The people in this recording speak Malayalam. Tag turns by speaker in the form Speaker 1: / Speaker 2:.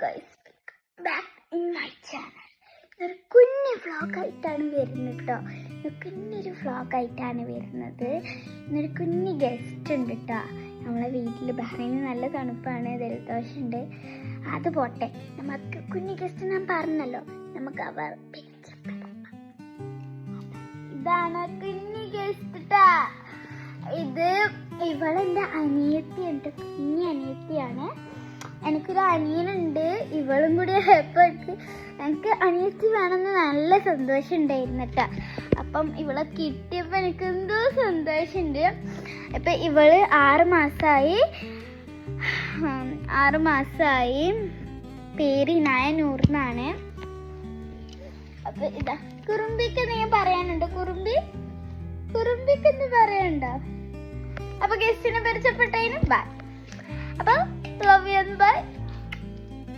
Speaker 1: Guys, back in my channel. ഒരു കുഞ്ഞു വ്ളോഗായിട്ടാണ് വരുന്നത് കേട്ടോ. കുഞ്ഞൊരു വ്ളോഗായിട്ടാണ് വരുന്നത്. ഇന്നൊരു കുഞ്ഞു ഗസ്റ്റ് ഉണ്ട് കേട്ടോ. നമ്മളെ വീട്ടിൽ ബഹ്റൈനിൽ നല്ല തണുപ്പാണ്, ജലദോഷമുണ്ട്. അത് പോട്ടെ, നമുക്ക് കുഞ്ഞു ഗസ്റ്റ് ഞാൻ പറഞ്ഞല്ലോ, നമുക്ക് അവർ ഇതാണ് കുഞ്ഞു ഗസ്റ്റ് ട്ടാ. ഇവളെൻ്റെ അനിയത്തിയുണ്ട്, കുഞ്ഞി അനിയത്തിയാണ്. എനിക്കൊരു അനിയനുണ്ട്, ഇവളും കൂടി ആയപ്പോൾ എനിക്ക് അനിയത്തി വേണമെന്ന് നല്ല സന്തോഷം ഉണ്ടായിരുന്നു കേട്ടോ. അപ്പം ഇവളെ കിട്ടിയപ്പോൾ എനിക്ക് എന്തോ സന്തോഷമുണ്ട്. ഇപ്പം ഇവള് 6 മാസമായി. പേര് ഇനായനൂർ എന്നാണ്. അപ്പൊ ഇതാ കുറുമ്പിക്ക് എന്തെങ്കിലും പറയാനുണ്ടോ? കുറുമ്പിക്ക് എന്ത് പറയാനുണ്ടോ? അപ്പൊ ഗസ്റ്റിനെ പരിചയപ്പെട്ടതിന് ബൈ. അപ്പൊ ലവ് യു, ബൈ.